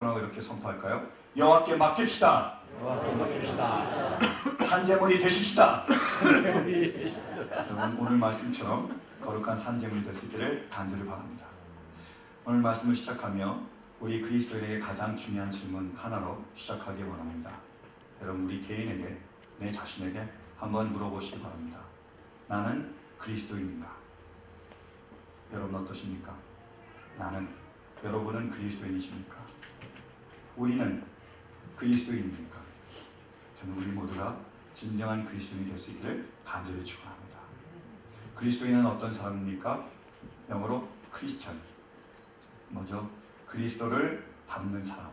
뭐라고 이렇게 선포할까요? 여호와께 맡깁시다. 여호와께 맡깁시다. 산재물이 되십시다. 여러분, 오늘 말씀처럼 거룩한 산재물이 될 수 있기를 간절히 바랍니다. 오늘 말씀을 시작하며 우리 그리스도인에게 가장 중요한 질문 하나로 시작하기 원합니다. 여러분, 우리 개인에게, 내 자신에게 한번 물어보시기 바랍니다. 나는 그리스도인인가? 여러분 어떠십니까? 여러분은 그리스도인이십니까? 우리는 그리스도인입니까? 저는 우리 모두가 진정한 그리스도인이 될 수 있기를 간절히 축원합니다. 그리스도인은 어떤 사람입니까? 영어로 크리스천. 뭐죠? 그리스도를 닮는 사람,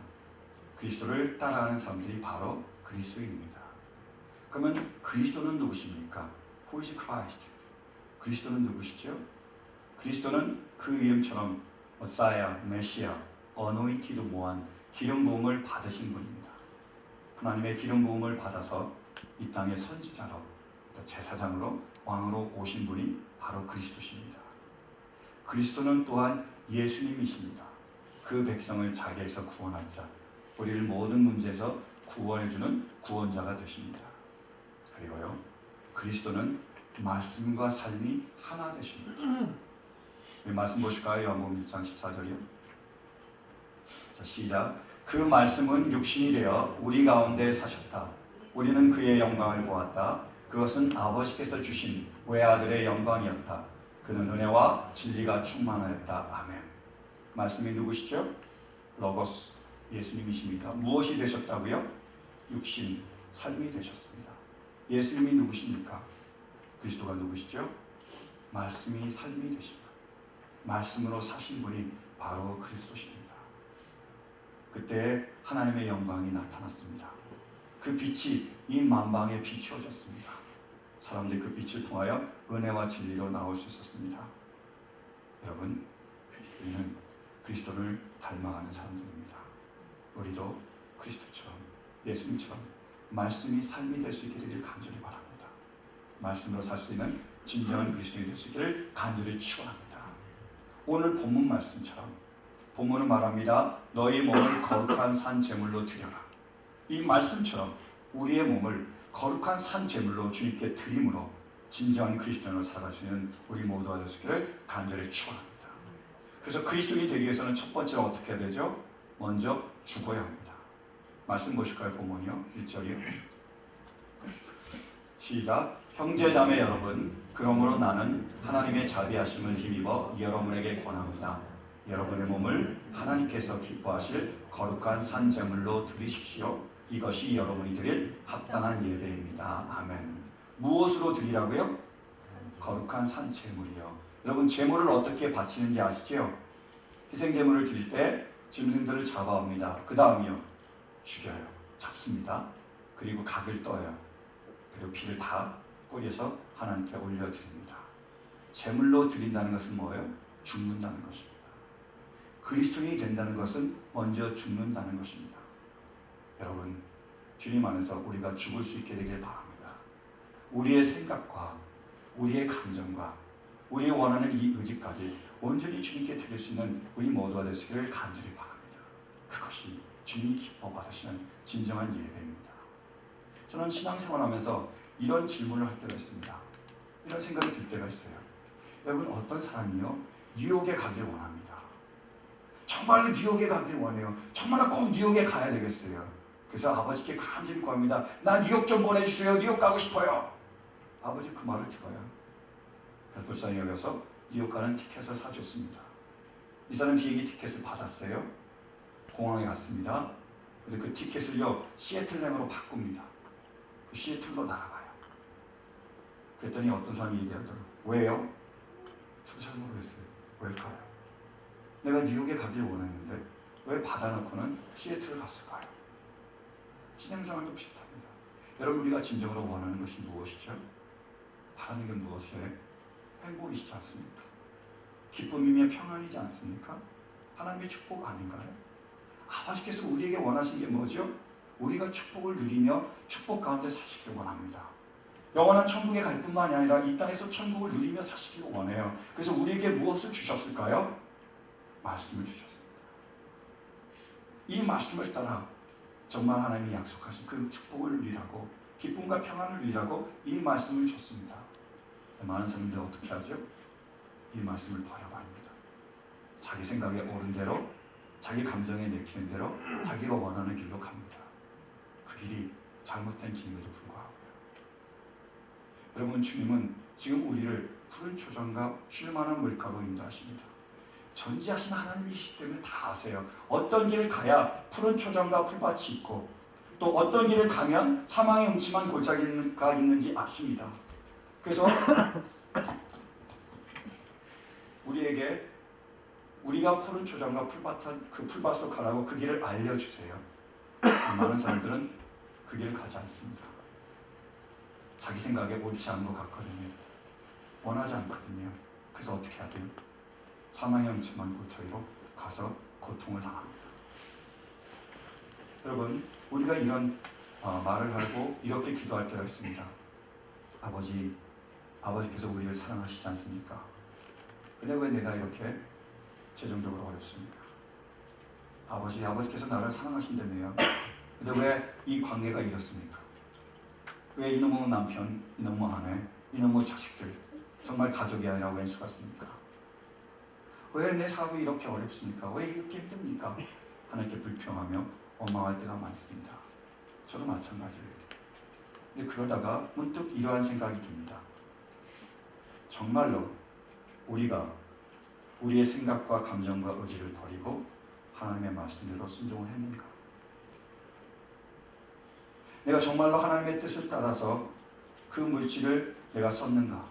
그리스도를 따라하는 사람들이 바로 그리스도인입니다. 그러면 그리스도는 누구십니까? Who is Christ? 그리스도는 누구시죠? 그리스도는 그 이름처럼 메시아, 메시아, 어노인티드 모한 기름 부음을 받으신 분입니다. 하나님의 기름 부음을 받아서 이 땅의 선지자로, 제사장으로, 왕으로 오신 분이 바로 그리스도십니다. 그리스도는 또한 예수님이십니다. 그 백성을 자기에서 구원할 자, 우리를 모든 문제에서 구원해주는 구원자가 되십니다. 그리고요, 그리스도는 말씀과 삶이 하나 되십니다. 말씀 보실까요? 요한복음 1장 14절이요. 자, 시작. 그 말씀은 육신이 되어 우리 가운데 사셨다. 우리는 그의 영광을 보았다. 그것은 아버지께서 주신 외아들의 영광이었다. 그는 은혜와 진리가 충만하였다. 아멘. 말씀이 누구시죠? 로고스, 예수님이십니다. 무엇이 되셨다고요? 육신, 삶이 되셨습니다. 예수님이 누구십니까? 그리스도가 누구시죠? 말씀이 삶이 되십니다. 말씀으로 사신 분이 바로 그리스도십니다. 그때 하나님의 영광이 나타났습니다. 그 빛이 이 만방에 비추어졌습니다. 사람들이 그 빛을 통하여 은혜와 진리로 나올 수 있었습니다. 여러분, 우리는 그리스도를 닮아가는 사람들입니다. 우리도 그리스도처럼, 예수님처럼 말씀이 삶이 될 수 있기를 간절히 바랍니다. 말씀으로 살 수 있는 진정한 그리스도인이 될 수 있기를 간절히 축원합니다. 오늘 본문 말씀처럼 본문은 말합니다. 너희 몸을 거룩한 산 제물로 드려라. 이 말씀처럼 우리의 몸을 거룩한 산 제물로 주님께 드림으로 진정한 그리스도인으로 살아갈 수 있는 우리 모두가 될 수 있기를 간절히 축원합니다. 그래서 그리스도인이 되기 위해서는 첫 번째로 어떻게 해야 되죠? 먼저 죽어야 합니다. 말씀 보실까요? 본문이요. 1절이요. 시작. 형제자매 여러분, 그러므로 나는 하나님의 자비하심을 힘입어 여러분에게 권합니다. 여러분의 몸을 하나님께서 기뻐하실 거룩한 산 제물로 드리십시오. 이것이 여러분이 드릴 합당한 예배입니다. 아멘. 무엇으로 드리라고요? 거룩한 산 제물이요. 여러분, 제물을 어떻게 바치는지 아시죠? 희생 제물을 드릴 때 짐승들을 잡아옵니다. 그 다음이요, 죽여요. 잡습니다. 그리고 각을 떠요. 그리고 피를 다 뿌려서 하나님께 올려드립니다. 제물로 드린다는 것은 뭐예요? 죽는다는 것입니다. 그리스도인이 된다는 것은 먼저 죽는다는 것입니다. 여러분, 주님 안에서 우리가 죽을 수 있게 되길 바랍니다. 우리의 생각과 우리의 감정과 우리의 원하는 이 의지까지 온전히 주님께 드릴 수 있는 우리 모두가 되시기를 간절히 바랍니다. 그것이 주님이 기뻐 받으시는 진정한 예배입니다. 저는 신앙생활하면서 이런 질문을 할 때가 있습니다. 이런 생각이 들 때가 있어요. 여러분, 어떤 사람이요? 뉴욕에 가길 원합니다. 정말로 뉴욕에 가길 원해요. 정말로 꼭 뉴욕에 가야 되겠어요. 그래서 아버지께 간절히 구합니다. 나 뉴욕 좀 보내주세요. 뉴욕 가고 싶어요. 아버지 그 말을 들어요. 그래서 불쌍히 여겨서 뉴욕 가는 티켓을 사줬습니다. 이 사람 비행기 티켓을 받았어요. 공항에 갔습니다. 근데 그 티켓을요, 시애틀행으로 바꿉니다. 그 시애틀로 날아가요. 그랬더니 어떤 사람이 얘기하더라고요. 왜요? 저 잘 모르겠어요. 왜일까요? 내가 뉴욕에 가길 원했는데 왜 받아놓고는 시애틀을 갔을까요? 신앙생활도 비슷합니다. 여러분, 우리가 진정으로 원하는 것이 무엇이죠? 바라는 게 무엇이에요? 행복이시지 않습니까? 기쁨이며 평안이지 않습니까? 하나님의 축복 아닌가요? 아버지께서 우리에게 원하신 게 뭐죠? 우리가 축복을 누리며 축복 가운데 사시길 원합니다. 영원한 천국에 갈 뿐만이 아니라 이 땅에서 천국을 누리며 사시기를 원해요. 그래서 우리에게 무엇을 주셨을까요? 말씀을 주셨습니다. 이 말씀을 따라 정말 하나님이 약속하신 그 축복을 누리라고, 기쁨과 평안을 누리라고 이 말씀을 줬습니다. 많은 사람들이 어떻게 하죠? 이 말씀을 버려버립니다. 자기 생각에 옳은 대로, 자기 감정에 내키는 대로 자기가 원하는 길로 갑니다. 그 길이 잘못된 길임에도 불구하고요. 여러분, 주님은 지금 우리를 푸른 초장과 쉴만한 물가로 인도하십니다. 전지하신 하나님이시기 때문에 다 아세요. 어떤 길을 가야 푸른 초장과 풀밭이 있고, 또 어떤 길을 가면 사망의 음침한 골짜기가 있는지 아십니다. 그래서 우리에게 우리가 푸른 초장과 그 풀밭으로 가라고 그 길을 알려주세요. 많은 사람들은 그 길을 가지 않습니다. 자기 생각에 옳지 않은 것 같거든요. 원하지 않거든요. 그래서 어떻게 해야 돼요? 사망의 음침한 골짜기로 가서 고통을 당합니다. 여러분, 우리가 이런 말을 하고 이렇게 기도할 때가 있습니다. 아버지께서 우리를 사랑하시지 않습니까? 근데 왜 내가 이렇게 재정적으로 어렵습니까? 아버지께서 나를 사랑하신다며요. 근데 왜 이 관계가 이렇습니까? 왜 이놈의 남편, 이놈의 아내, 이놈의 자식들, 정말 가족이 아니라 왼수 같습니까? 왜 내 사업이 이렇게 어렵습니까? 왜 이렇게 힘듭니까? 하나님께 불평하며 원망할 때가 많습니다. 저도 마찬가지예요. 근데 그러다가 문득 이러한 생각이 듭니다. 정말로 우리가 우리의 생각과 감정과 의지를 버리고 하나님의 말씀대로 순종을 했는가? 내가 정말로 하나님의 뜻을 따라서 그 물질을 내가 썼는가?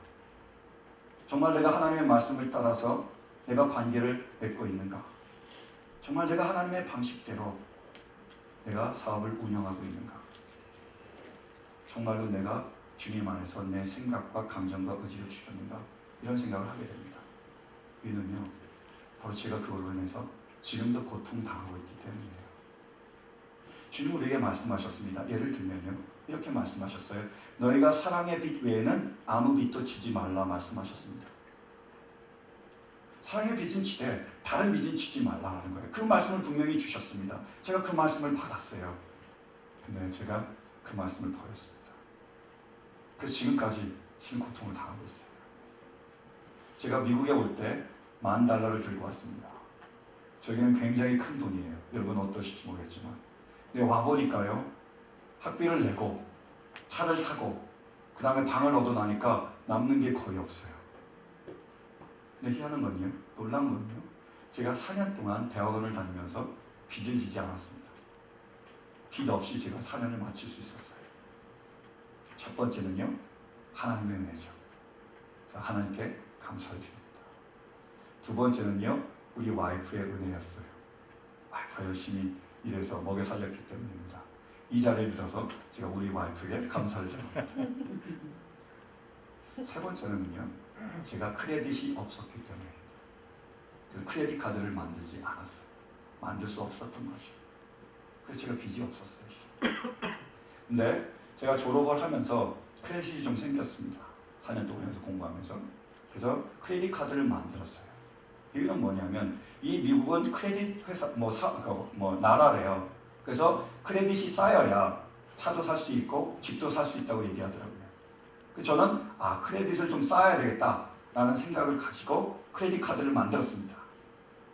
정말 내가 하나님의 말씀을 따라서 내가 관계를 맺고 있는가? 정말 내가 하나님의 방식대로 내가 사업을 운영하고 있는가? 정말로 내가 주님 안에서 내 생각과 감정과 의지를 주셨는가? 이런 생각을 하게 됩니다. 이유는요, 바로 제가 그걸로 인해서 지금도 고통당하고 있기 때문이에요. 주님 우리에게 말씀하셨습니다. 예를 들면요, 이렇게 말씀하셨어요. 너희가 사랑의 빛 외에는 아무 빛도 지지 말라 말씀하셨습니다. 사랑의 빛은 지되 다른 빛은 지지 말라는 거예요. 그 말씀을 분명히 주셨습니다. 제가 그 말씀을 받았어요. 근데 제가 그 말씀을 버렸습니다. 그래서 지금까지 고통을 당하고 있어요. 제가 미국에 올 때 $10,000를 들고 왔습니다. 저기는 굉장히 큰 돈이에요. 여러분 어떠실지 모르겠지만. 근데 와보니까요, 학비를 내고 차를 사고 그 다음에 방을 얻어나니까 남는 게 거의 없어요. 근데 희한한 건요, 놀란 건요, 제가 4년 동안 대학원을 다니면서 빚을 지지 않았습니다. 빚 없이 제가 4년을 마칠 수 있었어요. 첫 번째는요, 하나님의 은혜죠. 하나님께 감사를 드립니다. 두 번째는요, 우리 와이프의 은혜였어요. 와이프가 열심히 일해서 먹여 살렸기 때문입니다. 이 자리를 빌어서 제가 우리 와이프에게 감사를 전합니다. 세 번째는요, 제가 크레딧이 없었기 때문에, 그래서 크레딧 카드를 만들지 않았어요. 만들 수 없었던 거죠. 그래서 제가 빚이 없었어요. 근데 제가 졸업을 하면서 크레딧이 좀 생겼습니다. 4년 동안 해서 공부하면서. 그래서 크레딧 카드를 만들었어요. 이유는 뭐냐면, 이 미국은 크레딧 회사, 나라래요. 그래서 크레딧이 쌓여야 차도 살 수 있고 집도 살 수 있다고 얘기하더라고요. 그래서 저는 크레딧을 좀 쌓아야 되겠다라는 생각을 가지고 크레딧 카드를 만들었습니다.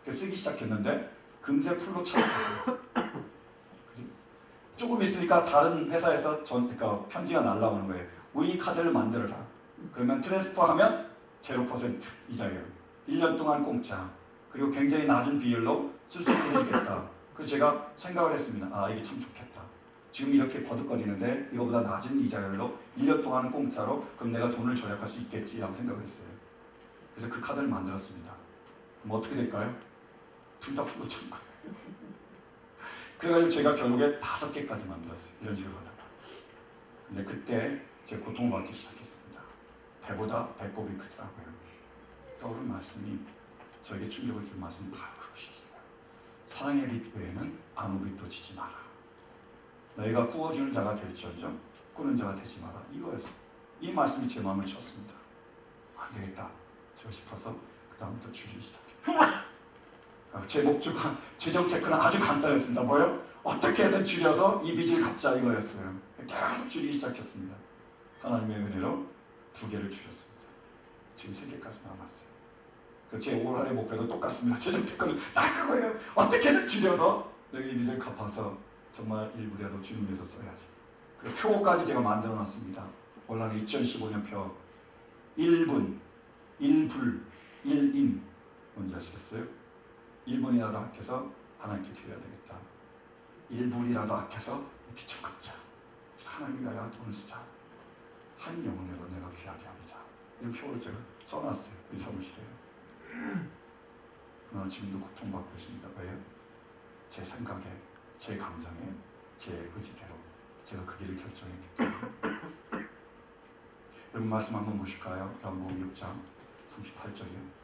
그래서 쓰기 시작했는데 금세 풀로 차더라고요. 조금 있으니까 다른 회사에서 그러니까 편지가 날라오는 거예요. 우리 카드를 만들어라. 그러면 트랜스퍼하면 0% 이자예요. 1년 동안 공짜. 그리고 굉장히 낮은 비율로 쓸 수 있게 해주겠다. 그래서 제가 생각을 했습니다. 이게 참 좋겠다. 지금 이렇게 버득거리는데 이거보다 낮은 이자율로 1년 동안은 공짜로, 그럼 내가 돈을 절약할 수 있겠지라고 생각을 했어요. 그래서 그 카드를 만들었습니다. 그럼 어떻게 될까요? 둘 다 풀로 찬 거예요. 그래서 제가 결국에 5개까지 만들었어요. 이런 식으로 하다가. 근데 그때 제 고통을 받기 시작했습니다. 배보다 배꼽이 크더라고요. 떠오른 말씀이, 저에게 충격을 준 말씀이 바로 그것이었어요. 사랑의 빛 외에는 아무 빛도 지지 마라. 너희가 구워주는 자가 될지언정 꾸는 자가 되지 마라. 이거였어요. 이 말씀이 제 마음을 쳤습니다. 안 되겠다 싶어서 그 다음부터 줄이기 시작했어요. 제 목표가 재정 테크는 아주 간단했습니다. 뭐요? 어떻게든 줄여서 이 빚을 갚자 이거였어요. 계속 줄이기 시작했습니다. 하나님의 은혜로 2개를 줄였습니다. 지금 3개까지 남았어요. 제 올한해 목표도 똑같습니다. 재정 테크는 다 그거예요. 어떻게든 줄여서 이 빚을 갚아서 정말 일부라도 주님 위해서 써야지. 그리고 표까지 제가 만들어 놨습니다. 올 한해 2015년 표 1분, 1불, 1인 뭔지 아시겠어요? 1분이라도 아껴서 하나님께 드려야 되겠다. 1불이라도 아껴서 빚 좀 갚자. 하나님 위하여 돈을 쓰자. 한 영혼으로 내가 귀하게 하자. 이 표를 제가 써놨어요. 우리 사무실에. 그러나 지금도 고통받고 있습니다. 왜요? 제 생각에, 제 감정에, 제 의지대로 제가 그 길을 결정했기 때문에. 여러분 말씀 한번 보실까요? 요한복음 6장 38절이요.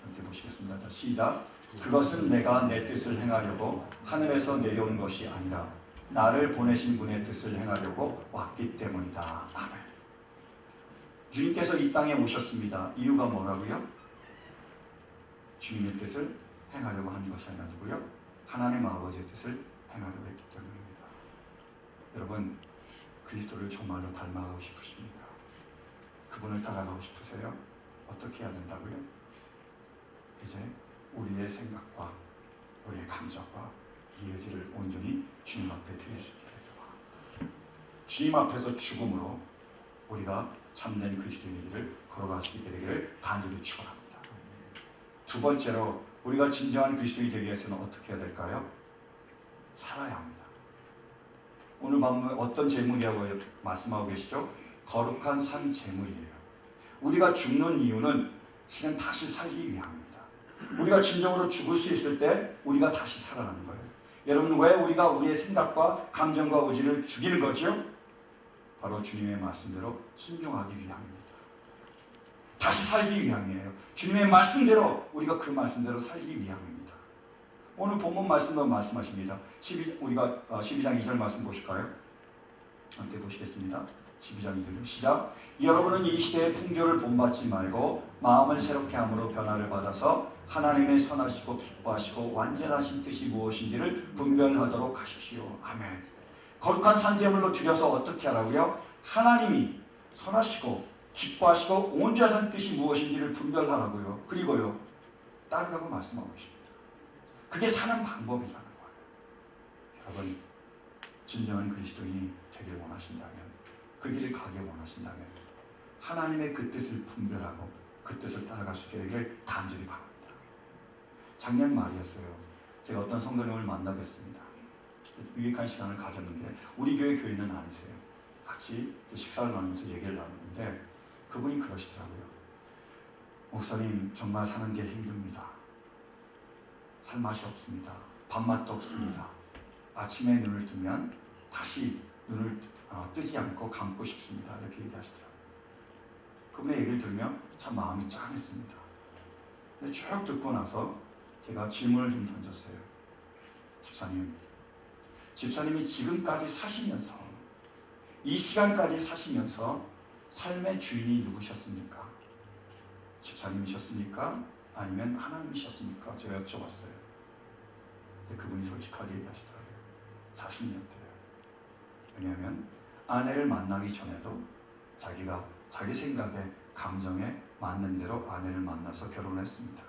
함께 보시겠습니다. 자, 시작. 그것은 내가 내 뜻을 행하려고 하늘에서 내려온 것이 아니라 나를 보내신 분의 뜻을 행하려고 왔기 때문이다. 아멘. 주님께서 이 땅에 오셨습니다. 이유가 뭐라고요? 주님의 뜻을 행하려고 하는 것이 아니고요. 하나님 아버지의 뜻을 행하려고 했기 때문입니다. 여러분, 그리스도를 정말로 닮아가고 싶으십니까? 그분을 따라가고 싶으세요? 어떻게 해야 된다고요? 이제 우리의 생각과 우리의 감정과 이 의지를 온전히 주님 앞에 드릴 수 있게 되도록 주님 앞에서 죽음으로 우리가 참된 그리스도인의 길을 걸어갈 수 있게 되기를 간절히 축원합니다. 두 번째로 우리가 진정한 그리스도인이 되기 위해서는 어떻게 해야 될까요? 살아야 합니다. 오늘 밤 어떤 제물이라고 말씀하고 계시죠? 거룩한 산 제물이에요. 우리가 죽는 이유는 실은 다시 살기 위함입니다. 우리가 진정으로 죽을 수 있을 때 우리가 다시 살아나는 거예요. 여러분, 왜 우리가 우리의 생각과 감정과 의지를 죽이는 거죠? 바로 주님의 말씀대로 순종하기 위함입니다. 다시 살기 위함이에요. 주님의 말씀대로 우리가 그 말씀대로 살기 위함입니다. 오늘 본문 말씀도 말씀하십니다. 우리가 12장 2절 말씀 보실까요? 함께 보시겠습니다. 12장 2절 시작. 여러분은 이 시대의 풍조를 본받지 말고 마음을 새롭게 함으로 변화를 받아서 하나님의 선하시고 기뻐하시고 완전하신 뜻이 무엇인지를 분별하도록 하십시오. 아멘. 거룩한 산제물로 드려서 어떻게 하라고요? 하나님이 선하시고 기뻐하시고 온전한 뜻이 무엇인지를 분별하라고요. 그리고요, 따르라고 말씀하고 계십니다. 그게 사는 방법이라는 거예요. 여러분, 진정한 그리스도인이 되길 원하신다면, 그 길을 가길 원하신다면 하나님의 그 뜻을 분별하고 그 뜻을 따라갈 수 있게 되기를 간절히 바랍니다. 작년 말이었어요. 제가 어떤 성도님을 만나뵀습니다. 유익한 시간을 가졌는데 우리 교회 교인은 아니세요. 같이 식사를 나누면서 얘기를 나누는데 그분이 그러시더라고요. 목사님, 정말 사는 게 힘듭니다. 살 맛이 없습니다. 밥맛도 없습니다. 아침에 눈을 뜨면 다시 눈을 뜨지 않고 감고 싶습니다. 이렇게 얘기하시더라고요. 그분의 얘기를 들으면 참 마음이 짠했습니다. 근데 쭉 듣고 나서 제가 질문을 좀 던졌어요. 집사님이 지금까지 사시면서, 이 시간까지 사시면서 삶의 주인이 누구셨습니까? 집사님이셨습니까? 아니면 하나님이셨습니까? 제가 여쭤봤어요. 근데 그분이 솔직하게 얘기하시더라고요. 자신이었대요. 왜냐하면 아내를 만나기 전에도 자기가 자기 생각에 감정에 맞는 대로 아내를 만나서 결혼했습니다.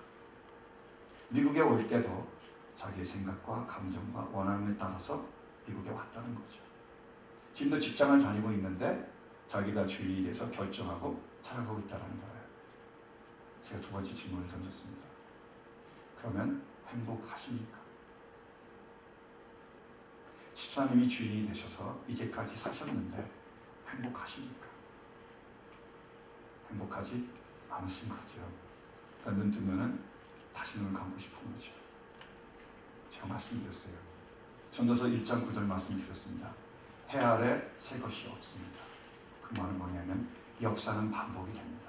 미국에 올 때도 자기의 생각과 감정과 원함에 따라서 미국에 왔다는 거죠. 지금도 직장을 다니고 있는데 자기가 주인이 돼서 결정하고 살아가고 있다는 거예요. 제가 두 번째 질문을 던졌습니다. 그러면 행복하십니까? 집사님이 주인이 되셔서 이제까지 사셨는데 행복하십니까? 행복하지 않으신 거죠. 그러니까 눈 뜨면은 다시 눈을 감고 싶은 거죠. 제가 말씀드렸어요. 전도서 1장 9절 말씀드렸습니다. 해 아래 새 것이 없습니다. 그 말은 뭐냐면 역사는 반복이 됩니다.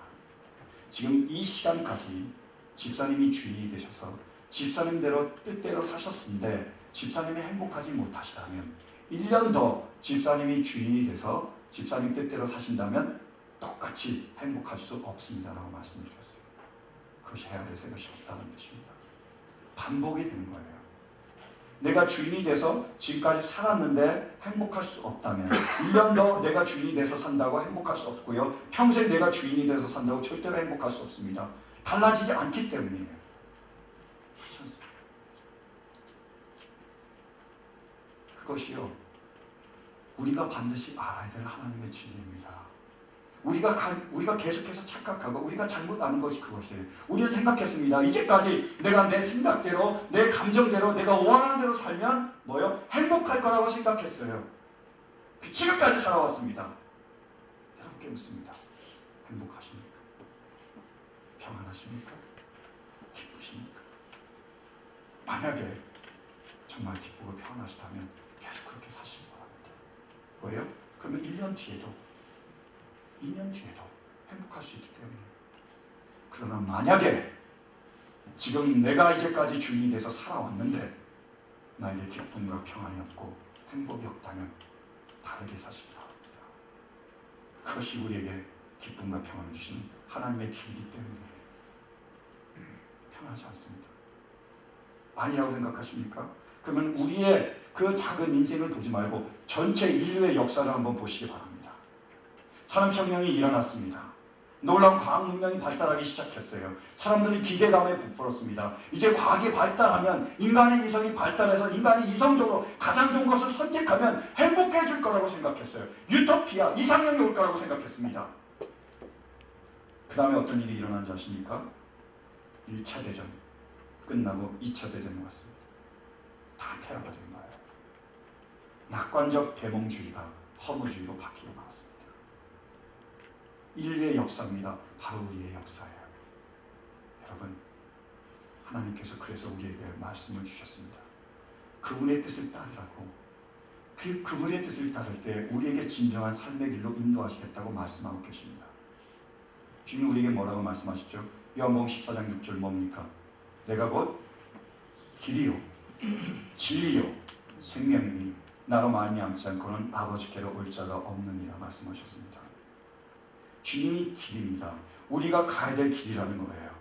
지금 이 시간까지 집사님이 주인이 되셔서 집사님대로 뜻대로 사셨는데 집사님이 행복하지 못하시다면 1년 더 집사님이 주인이 돼서 집사님 뜻대로 사신다면 똑같이 행복할 수 없습니다 라고 말씀드렸어요. 그것이 해 아래 새 것이 없다는 뜻입니다. 반복이 되는 거예요. 내가 주인이 돼서 지금까지 살았는데 행복할 수 없다면 1년 더 내가 주인이 돼서 산다고 행복할 수 없고요. 평생 내가 주인이 돼서 산다고 절대로 행복할 수 없습니다. 달라지지 않기 때문이에요. 그렇지 않습니까? 그것이요, 우리가 반드시 알아야 될 하나님의 진리입니다. 우리가 계속해서 착각하고 우리가 잘못 아는 것이 그것이에요. 우리는 생각했습니다. 이제까지 내가 내 생각대로, 내 감정대로, 내가 원하는 대로 살면 뭐요? 행복할 거라고 생각했어요. 지금까지 살아왔습니다. 여러분께 묻습니다. 행복하십니까? 평안하십니까? 기쁘십니까? 만약에 정말 기쁘고 평안하시다면 계속 그렇게 사시기 바랍니다. 왜요? 그러면 1년 뒤에도 2년 뒤에도 행복할 수 있기 때문이에요. 그러나 만약에 지금 내가 이제까지 주인이 돼서 살아왔는데 나에게 기쁨과 평안이 없고 행복이 없다면 다르게 사시기 바랍니다. 그것이 우리에게 기쁨과 평안을 주시는 하나님의 길이기 때문이에요. 편하지 않습니다. 아니라고 생각하십니까? 그러면 우리의 그 작은 인생을 보지 말고 전체 인류의 역사를 한번 보시기 바랍니다. 산업혁명이 일어났습니다. 놀라운 과학 문명이 발달하기 시작했어요. 사람들이 기대감에 부풀었습니다. 이제 과학이 발달하면 인간의 이성이 발달해서 인간이 이성적으로 가장 좋은 것을 선택하면 행복해질 거라고 생각했어요. 유토피아, 이상형이 올 거라고 생각했습니다. 그 다음에 어떤 일이 일어난지 아십니까? 1차 대전 끝나고 2차 대전이 왔습니다. 다 폐허가 된 거예요. 낙관적 계몽주의가 허무주의로 바뀌고 말았습니다. 인류의 역사입니다. 바로 우리의 역사예요. 여러분, 하나님께서 그래서 우리에게 말씀을 주셨습니다. 그분의 뜻을 따르라고. 그분의 뜻을 따를 때 우리에게 진정한 삶의 길로 인도하시겠다고 말씀하고 계십니다. 주님 우리에게 뭐라고 말씀하시죠? 요한복음 14장 6절 뭡니까? 내가 곧 길이요 진리요 생명이니 나로 말미암지 않고는 아버지께로 올 자가 없느니라 말씀하셨습니다. 주님이 길입니다. 우리가 가야 될 길이라는 거예요.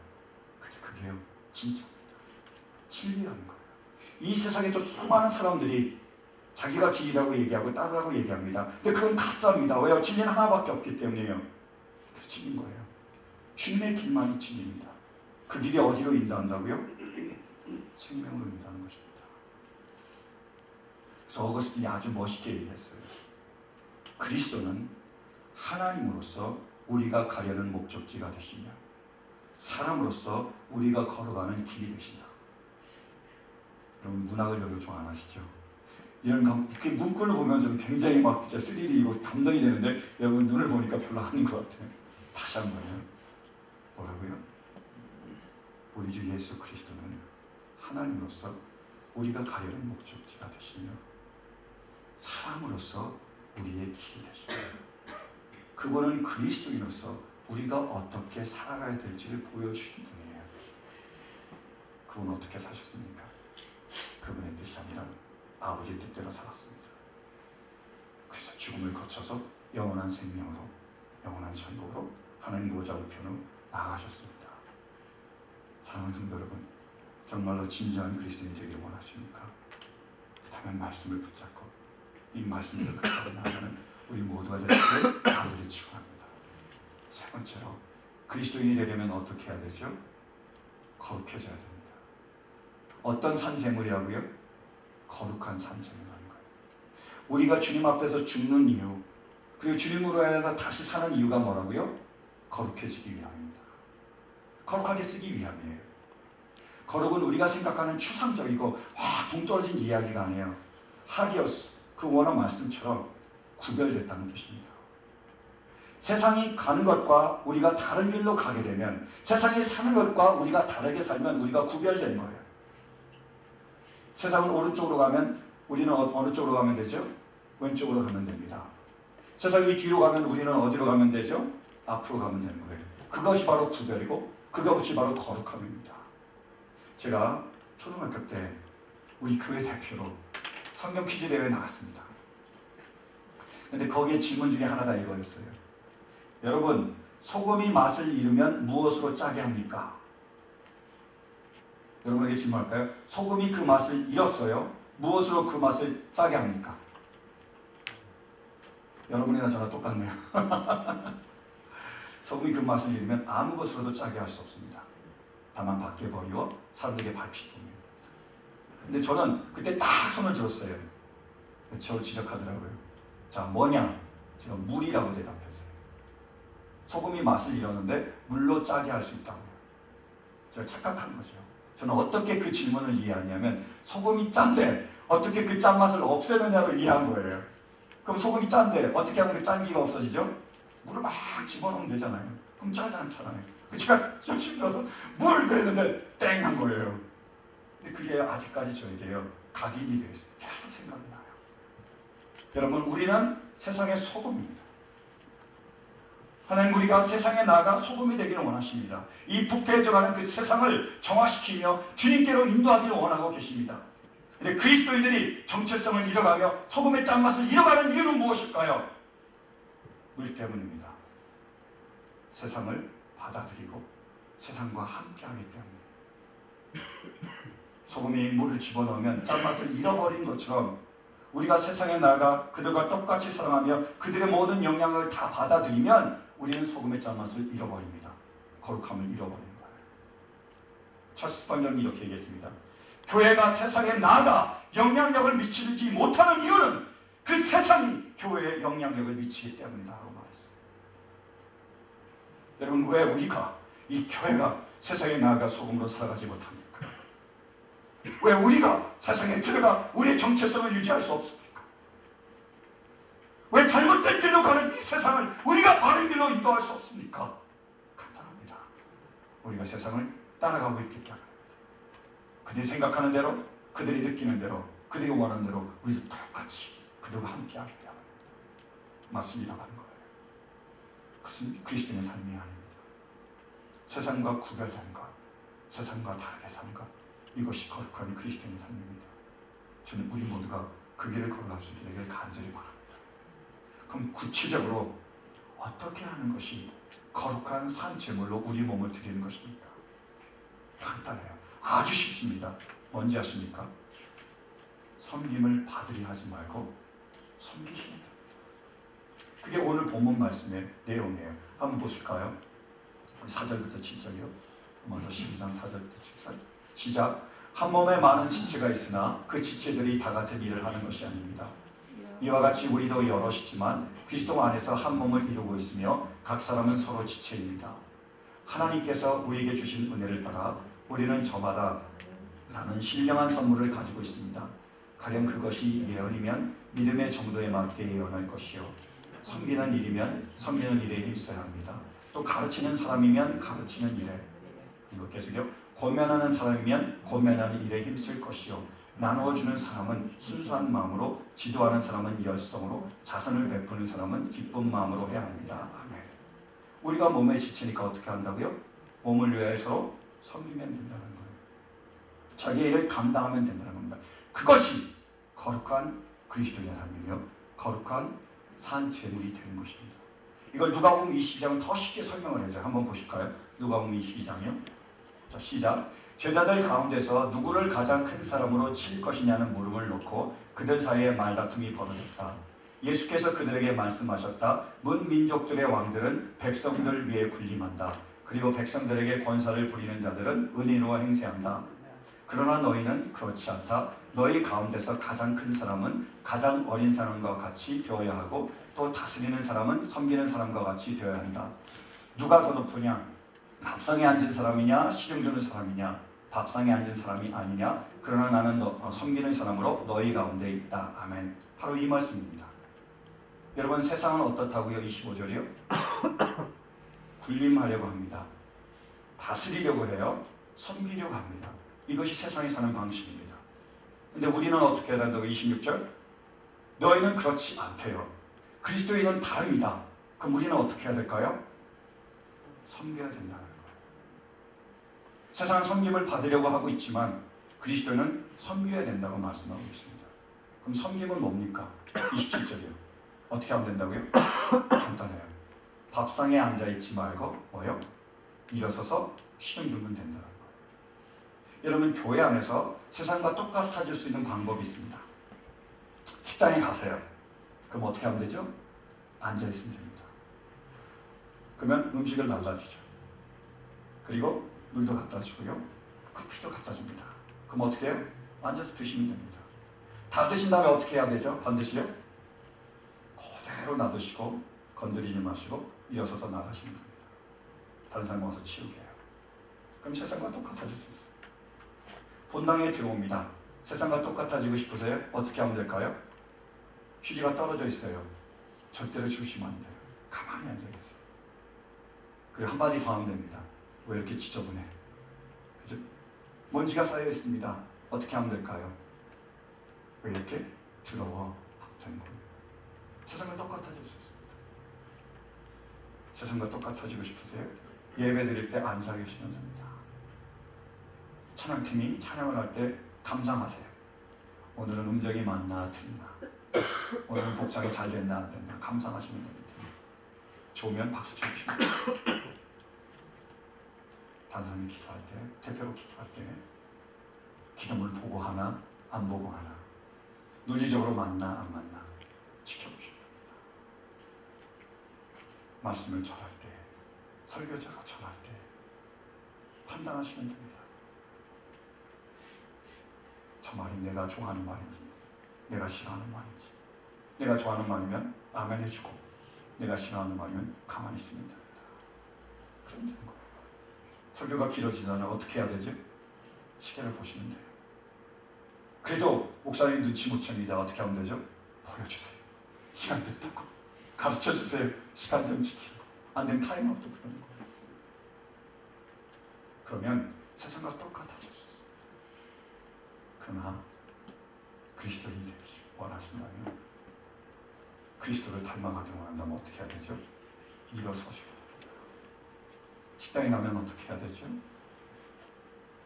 근데 그게요 진짜입니다. 진리라는 거예요. 이 세상에 또 수많은 사람들이 자기가 길이라고 얘기하고 따르라고 얘기합니다. 근데 그건 가짜입니다. 왜요? 진리는 하나밖에 없기 때문이에요. 그래서 진리인 거예요. 주님의 길만이 진리입니다. 그 길이 어디로 인도한다고요? 생명으로 인도하는 것입니다. 그래서 어거스틴이 아주 멋있게 얘기했어요. 그리스도는 하나님으로서 우리가 가려는 목적지가 되시며 사람으로서 우리가 걸어가는 길이 되신다. 여러분 문학을 별로 좋아 안 하시죠? 이렇게 문구를 보면 좀 굉장히 막 스릴이고 감동이 되는데 여러분 눈을 보니까 별로 아닌 것 같아요. 다시 한 번요. 뭐라고요? 우리 주 예수 그리스도는 하나님으로서 우리가 가려는 목적지가 되시며 사람으로서 우리의 길이 되시며 그분은 그리스도인으로서 우리가 어떻게 살아가야 될지를 보여주신 분이에요. 그분은 어떻게 사셨습니까? 그분의 뜻이 아니라 아버지 뜻대로 살았습니다. 그래서 죽음을 거쳐서 영원한 생명으로 영원한 천국으로 하나님 보좌 우편으로 나아가셨습니다. 사랑하는 성도 여러분, 정말로 진정한 그리스도인이 되기를 원하십니까? 그렇다면 말씀을 붙잡고 이 말씀을 끝까지 나아가는 우리 모두가 되시길 간절히 축원합니다. 세 번째로 그리스도인이 되려면 어떻게 해야 되죠? 거룩해져야 됩니다. 어떤 산재물이라고요? 거룩한 산재물이라는 거예요. 우리가 주님 앞에서 죽는 이유, 그리고 주님으로 인해서 다시 사는 이유가 뭐라고요? 거룩해지기 위함입니다. 거룩하게 쓰기 위함이에요. 거룩은 우리가 생각하는 추상적이고 동떨어진 이야기가 아니에요. 하기오스, 그 원어 말씀처럼 구별됐다는 뜻입니다. 세상이 가는 것과 우리가 다른 길로 가게 되면, 세상이 사는 것과 우리가 다르게 살면 우리가 구별된 거예요. 세상은 오른쪽으로 가면 우리는 어느 쪽으로 가면 되죠? 왼쪽으로 가면 됩니다. 세상이 뒤로 가면 우리는 어디로 가면 되죠? 앞으로 가면 되는 거예요. 그것이 바로 구별이고 그것이 바로 거룩함입니다. 제가 초등학교 때 우리 교회 대표로 성경 퀴즈 대회에 나갔습니다. 근데 거기에 질문 중에 하나가 이거였어요. 여러분, 소금이 맛을 잃으면 무엇으로 짜게 합니까? 여러분에게 질문할까요? 소금이 그 맛을 잃었어요. 무엇으로 그 맛을 짜게 합니까? 여러분이나 저나 똑같네요. 소금이 그 맛을 잃으면 아무 것으로도 짜게 할 수 없습니다. 다만 밖에 버리고 사람들에게 밟히기 때문에. 근데 저는 그때 딱 손을 들었어요. 저를 지적하더라고요. 자, 뭐냐? 제가 물이라고 대답했어요. 소금이 맛을 잃었는데 물로 짜게 할 수 있다고요. 제가 착각한 거죠. 저는 어떻게 그 질문을 이해하냐면 소금이 짠데 어떻게 그 짠맛을 없애느냐로 이해한 거예요. 그럼 소금이 짠데 어떻게 하면 그 짠기가 없어지죠? 물을 막 집어넣으면 되잖아요. 그럼 짜지 않잖아요. 제가 열심히 들어서 물 그랬는데 땡 한 거예요. 근데 그게 아직까지 저에게요 각인이 되어 있어요. 계속 생각이 나요. 여러분, 우리는 세상의 소금입니다. 하나님, 우리가 세상에 나아가 소금이 되기를 원하십니다. 이 부패해져가는 그 세상을 정화시키며 주님께로 인도하기를 원하고 계십니다. 그런데 그리스도인들이 정체성을 잃어가며 소금의 짠맛을 잃어가는 이유는 무엇일까요? 물 때문입니다. 세상을 받아들이고 세상과 함께하기 때문에. 소금이 물을 집어넣으면 짠맛을 잃어버린 것처럼 우리가 세상에 나아가 그들과 똑같이 사랑하며 그들의 모든 영향을 다 받아들이면 우리는 소금의 짠맛을 잃어버립니다. 거룩함을 잃어버리는 거예요. 찰스 스펀전이 이렇게 얘기했습니다. 교회가 세상에 나아가 영향력을 미치지 못하는 이유는 그 세상이 교회에 영향력을 미치기 때문이다라고 말했어요. 여러분, 왜 우리가 이 교회가 세상에 나아가 소금으로 살아가지 못합니까? 왜 우리가 세상에 들어가 우리의 정체성을 유지할 수 없습니까? 왜 잘못된 길로 가는 이 세상을 우리가 바른 길로 인도할 수 없습니까? 간단합니다. 우리가 세상을 따라가고 있기 때문입니다. 그들이 생각하는 대로, 그들이 느끼는 대로, 그들이 원하는 대로 우리도 똑같이 그들과 함께하기 때문입니다. 맞습니다라는 거예요. 그것은 그리스도인의 삶이 아닙니다. 세상과 구별된 것, 세상과 다르게 사는 것, 이것이 거룩한 그리스도인의 삶입니다. 저는 우리 모두가 그 길을 걸어갈 수 있게 되기를 간절히 바랍니다. 그럼 구체적으로 어떻게 하는 것이 거룩한 산제물로 우리 몸을 드리는 것입니까? 간단해요. 아주 쉽습니다. 뭔지 아십니까? 섬김을 받으리 하지 말고 섬기시면 됩니다. 그게 오늘 본문 말씀의 내용이에요. 한번 보실까요? 4절부터 7절이요. 먼저 12장 4절부터 7절. 시작. 한 몸에 많은 지체가 있으나 그 지체들이 다 같은 일을 하는 것이 아닙니다. 이와 같이 우리도 여럿이지만 그리스도 안에서 한 몸을 이루고 있으며 각 사람은 서로 지체입니다. 하나님께서 우리에게 주신 은혜를 따라 우리는 저마다 나는 신령한 선물을 가지고 있습니다. 가령 그것이 예언이면 믿음의 정도에 맞게 예언할 것이요, 섬기는 일이면 섬기는 일에 힘써야 합니다. 또 가르치는 사람이면 가르치는 일에, 이거 계속요, 권면하는 사람이면 권면하는 일에 힘쓸 것이요, 나누어주는 사람은 순수한 마음으로, 지도하는 사람은 열성으로, 자선을 베푸는 사람은 기쁜 마음으로 해야 합니다. 아멘. 우리가 몸의 지체니까 어떻게 한다고요? 몸을 위해 서로 섬기면 된다는 거예요. 자기의 일을 감당하면 된다는 겁니다. 그것이 거룩한 그리스도인의 삶이며 거룩한 산 제물이 되는 것입니다. 이걸 누가복음 22장은 더 쉽게 설명을 해줘요. 한번 보실까요? 누가복음 22장이요. 자, 시작. 제자들 가운데서 누구를 가장 큰 사람으로 칠 것이냐는 물음을 놓고 그들 사이에 말다툼이 벌어졌다. 예수께서 그들에게 말씀하셨다. 문 민족들의 왕들은 백성들 위에 군림한다. 그리고 백성들에게 권사를 부리는 자들은 은혜로 행세한다. 그러나 너희는 그렇지 않다. 너희 가운데서 가장 큰 사람은 가장 어린 사람과 같이 되어야 하고 또 다스리는 사람은 섬기는 사람과 같이 되어야 한다. 누가 더 높으냐? 밥상에 앉은 사람이냐? 시중 주는 사람이냐? 밥상에 앉은 사람이 아니냐? 그러나 나는 섬기는 사람으로 너희 가운데 있다. 아멘. 바로 이 말씀입니다. 여러분, 세상은 어떻다고요? 25절이요. 군림하려고 합니다. 다스리려고 해요. 섬기려고 합니다. 이것이 세상이 사는 방식입니다. 근데 우리는 어떻게 해야 된다고? 26절. 너희는 그렇지 않대요. 그리스도인은 다릅니다. 그럼 우리는 어떻게 해야 될까요? 섬겨야 된다는 거예요. 세상은 섬김을 받으려고 하고 있지만 그리스도인은 섬겨야 된다고 말씀하고 있습니다. 그럼 섬김은 뭡니까? 27절이요. 어떻게 하면 된다고요? 간단해요. 밥상에 앉아있지 말고 뭐요? 일어서서 시중 들면 된다는 거예요. 여러분, 교회 안에서 세상과 똑같아질 수 있는 방법이 있습니다. 식당에 가세요. 그럼 어떻게 하면 되죠? 앉아있으면 됩니다. 그러면 음식을 날라주죠. 그리고 물도 갖다 주고요. 커피도 갖다 줍니다. 그럼 어떻게 해요? 앉아서 드시면 됩니다. 다 드신 다음에 어떻게 해야 되죠? 반드시요? 그대로 놔두시고 건드리지 마시고 일어서서 나가시면 됩니다. 다른 사람 와서 치우게 해요. 그럼 세상과 똑같아질 수 있어요. 본당에 들어옵니다. 세상과 똑같아지고 싶으세요? 어떻게 하면 될까요? 휴지가 떨어져 있어요. 절대로 주시면 안 돼요. 가만히 앉아계세요. 그리고 한마디 더 하면 됩니다. 왜 이렇게 지저분해? 그죠? 먼지가 쌓여 있습니다. 어떻게 하면 될까요? 왜 이렇게 더러워? 되는 겁니다. 세상과 똑같아질 수 있습니다. 세상과 똑같아지고 싶으세요? 예배 드릴 때 앉아 계시면 됩니다. 찬양팀이 찬양을 할 때 감상하세요. 오늘은 음정이 맞나 틀리나, 오늘은 복장이 잘 됐나 안 됐나 감상하시면 됩니다. 좋으면 박수 쳐주시면 됩니다. 다른 사람이 기도할 때, 대표로 기도할 때 기도문을 보고 하나 안 보고 하나, 논리적으로 맞나 안 맞나 지켜보시면 됩니다. 말씀을 전할 때, 설교자가 전할 때 판단하시면 됩니다. 저 말이 내가 좋아하는 말인지, 내가 싫어하는 말인지. 내가 좋아하는 말이면 아멘 해주고, 내가 싫어하는 말이면 가만히 있으면 됩니다. 그럼 되는 거예요. 설교가 길어지잖아요. 어떻게 해야 되죠? 시계를 보시면 돼요. 그래도 목사님 눈치 못 챕니다. 어떻게 하면 되죠? 보여주세요. 시간 됐다고. 가르쳐주세요. 시간 좀 지키고. 안 되면 타임아웃도 부르는 거예요. 그러면 세상과 똑같아질 수 있어요. 그러나 그리스도인이 되기 원하신다면, 그리스도를 닮아가기 원한다면 어떻게 해야 되죠? 일어서셔야 됩니다. 식당에 가면 어떻게 해야 되죠?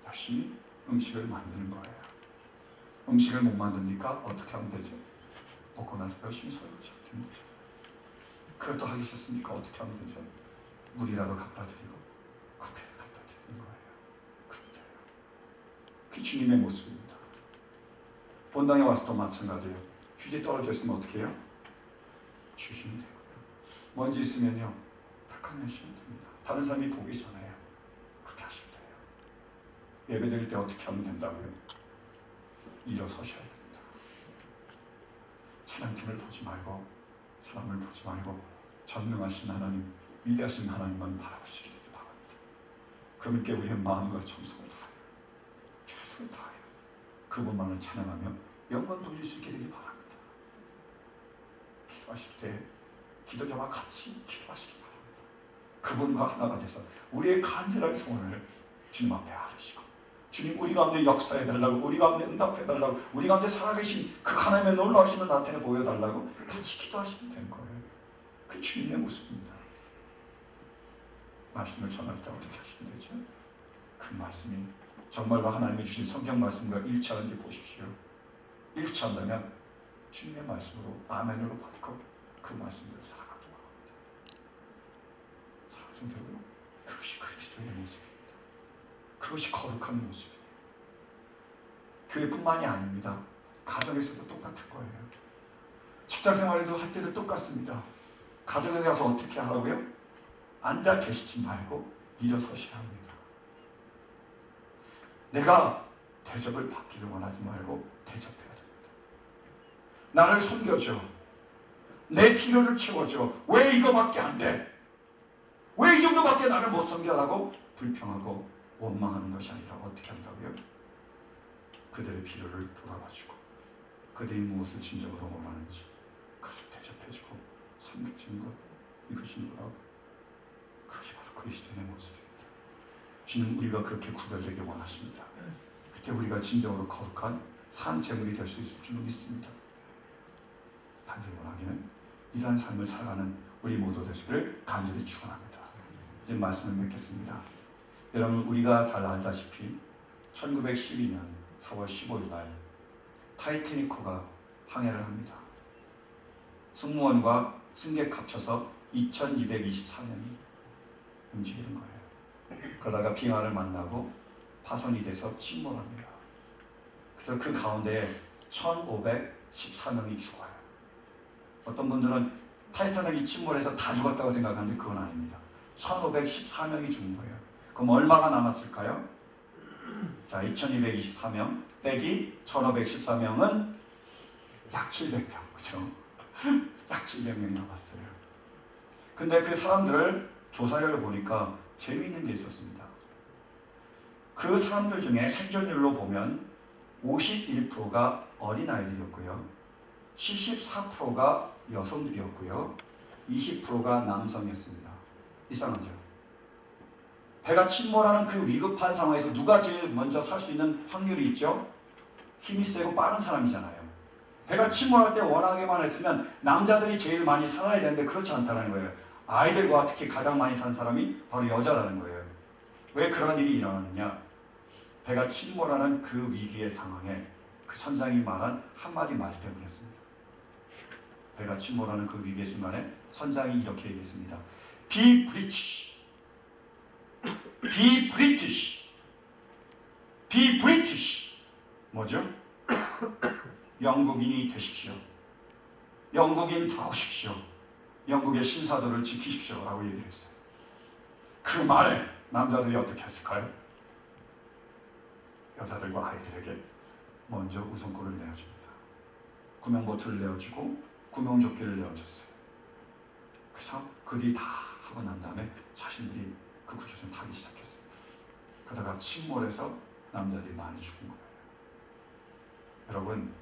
열심히 음식을 만드는 거예요. 음식을 못 만드니까 어떻게 하면 되죠? 먹고 나서 열심히 설거지 하는 거죠. 그것도 하기 싫습니까? 어떻게 하면 되죠? 물이라도 갖다 드리고 커피를 갖다 드리는 거예요. 그렇게 돼요. 그게 주님의 모습입니다. 본당에 와서도 마찬가지예요. 휴지 떨어져 있으면 어떻게 해요? 주시면 되고요. 먼지 있으면요, 닦아내시면 됩니다. 다른 사람이 보기 전에요. 그렇게 하시면 돼요. 예배 드릴 때 어떻게 하면 된다고요? 일어서셔야 됩니다. 찬양팀을 보지 말고, 사람을 보지 말고 전능하신 하나님, 위대하신 하나님만 바라보시기 바랍니다. 그럼 이렇게 우리의 마음과 정성을 다하여, 최선을 다하여 그분만을 찬양하며 영광 돌릴 수 있게 되기 바랍니다. 기도하실 때 기도자와 같이 기도하시기 바랍니다. 그분과 하나가 돼서 우리의 간절한 소원을 주님 앞에 아뢰시고, 주님 우리 가운데 역사해달라고, 우리 가운데 응답해달라고, 우리 가운데 살아계신 그 하나님의 놀라우심을 나타내 보여달라고 같이 기도하시면 되는 거예요. 그 주님의 모습입니다. 말씀을 전할 때 어떻게 하시면 되죠? 그 말씀이 정말로 하나님이 주신 성경 말씀과 일치하는지 보십시오. 일치한다면 주님의 말씀으로 아멘으로 받고 그 말씀으로 살아가도록 합니다. 사랑하는 성도 여러분, 그것이 그리스도의 모습입니다. 그것이 거룩한 모습이에요. 교회뿐만이 아닙니다. 가정에서도 똑같은 거예요. 직장생활에도 할 때도 똑같습니다. 가정에 가서 어떻게 하라고요? 앉아 계시지 말고 일어서셔야 합니다. 내가 대접을 받기를 원하지 말고 대접해야 됩니다. 나를 섬겨줘. 내 필요를 채워줘. 왜 이거밖에 안 돼? 왜 이 정도밖에 나를 못 섬겨라고 불평하고 원망하는 것이 아니라 어떻게 한다고요? 그들의 필요를 돌아봐주고, 그들이 무엇을 진정으로 원하는지 그것을 대접해주고 섬겨주는 것, 이것이 뭐라고? 그것이 바로 그리스도의 모습입니다. 주님 우리가 그렇게 구별되기 원하십니다. 그때 우리가 진정으로 거룩한 산 제물이 될 수 있을 줄 믿습니다. 간절히 원하기는 이러한 삶을 살아가는 우리 모두 되시기를 간절히 축원합니다. 이제 말씀을 맺겠습니다. 여러분, 우리가 잘 알다시피 1912년 4월 15일 날 타이타닉호가 항해를 합니다. 승무원과 승객 합쳐서 2224명이 움직이는 거예요. 그러다가 빙하를 만나고 파손이 돼서 침몰합니다. 그래서 그 가운데 1514명이 죽어요. 어떤 분들은 타이타닉이 침몰해서 다 죽었다고 생각하는데 그건 아닙니다. 1514명이 죽은 거예요. 그럼 얼마가 남았을까요? 자, 2224명 빼기 1514명은 약 700명, 그죠? 약 700명이 남았어요. 근데 그 사람들을 조사를 보니까 재미있는 게 있었습니다. 그 사람들 중에 생존율로 보면 51%가 어린아이들이었고요. 74%가 여성들이었고요. 20%가 남성이었습니다. 이상하죠? 배가 침몰하는 그 위급한 상황에서 누가 제일 먼저 살 수 있는 확률이 있죠? 힘이 세고 빠른 사람이잖아요. 배가 침몰할 때 워낙에만 했으면 남자들이 제일 많이 살아야 되는데 그렇지 않다는 거예요. 아이들과 특히 가장 많이 사는 사람이 바로 여자라는 거예요. 왜 그런 일이 일어나느냐? 배가 침몰하는 그 위기의 상황에 그 선장이 말한 한마디 말 때문이었습니다. 배가 침몰하는 그 위기의 순간에 선장이 이렇게 얘기했습니다. Be British. Be British. Be British. 뭐죠? 영국인이 되십시오. 영국인다우십시오. 영국의 신사도를 지키십시오. 라고 얘기를 했어요. 그 말에 남자들이 어떻게 했을까요? 여자들과 아이들에게 먼저 우선권을 내어줍니다. 구명보트를 내어주고 구명조끼를 내어줬어요. 그래서 그들이 다 하고 난 다음에 자신들이 그 구조선 타기 시작했습니다. 그러다가 침몰해서 남자들이 많이 죽은 거예요. 여러분,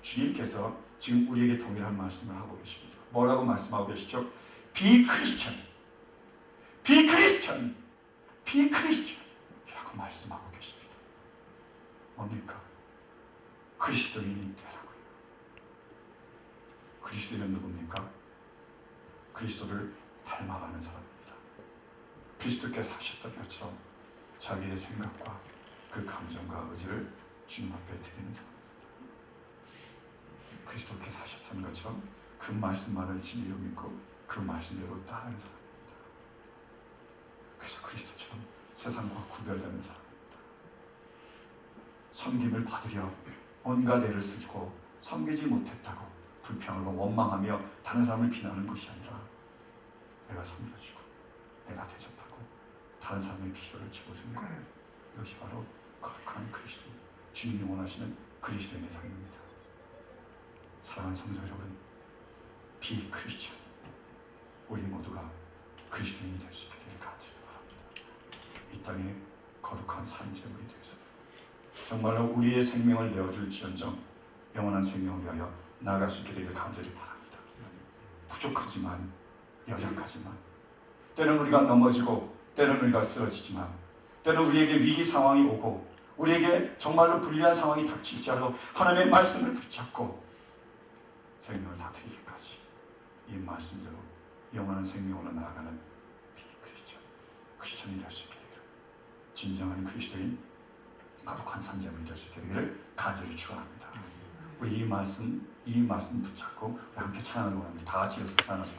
주님께서 지금 우리에게 동일한 말씀을 하고 계십니다. 뭐라고 말씀하고 계시죠? Be Christian. Be Christian. Be Christian. 이라고 말씀하고 계십니다. 뭡니까? 그리스도인이 되라고요. 그리스도인은 누굽니까? 그리스도를 닮아가는 사람입니다. 그리스도께서 하셨던 것처럼 자기의 생각과 그 감정과 의지를 주님 앞에 드리는 사람입니다. 그리스도께서 하셨던 것처럼 그 말씀만을 진리로 믿고 그 말씀대로 따르는 사람입니다. 그래서 그리스도처럼 세상과 구별되는 사람입니다. 섬김을 받으려 온갖 애를 쓰고 섬기지 못했다고 불평하고 원망하며 다른 사람을 비난하는 것이 아니라 내가 섬겨주고 내가 대접하고 다른 사람의 필요를 채워주는 것, 이것이 바로 거룩한 그리스도인, 주님이 원하시는 그리스도인의 삶입니다. 사랑하는 성도 여러분, Be Christian. 우리 모두가 그리스도인이 될 수 있게 되길 간절히 바랍니다. 이 땅에 거룩한 삶 제물이 되어서 정말로 우리의 생명을 내어줄지언정 영원한 생명을 위하여 나아갈 수 있게 되길 간절히 바랍니다. 부족하지만 연약하지만 때로는 우리가 넘어지고 때로는 우리가 쓰러지지만 때로는 우리에게 위기 상황이 오고 우리에게 정말로 불리한 상황이 닥칠지라도 하나님의 말씀을 붙잡고 생명을 다 드리기까지 이 말씀대로 영원한 생명으로 나아가는 크리스천이 될 수 있게 되기를, 진정한 그리스도인 거룩한 산자분이 될 수 있게 되기를 간절히 축원합니다. 우리 이 말씀 붙잡고 함께 찬양을 원합니다. 다 같이 찬양하실까요?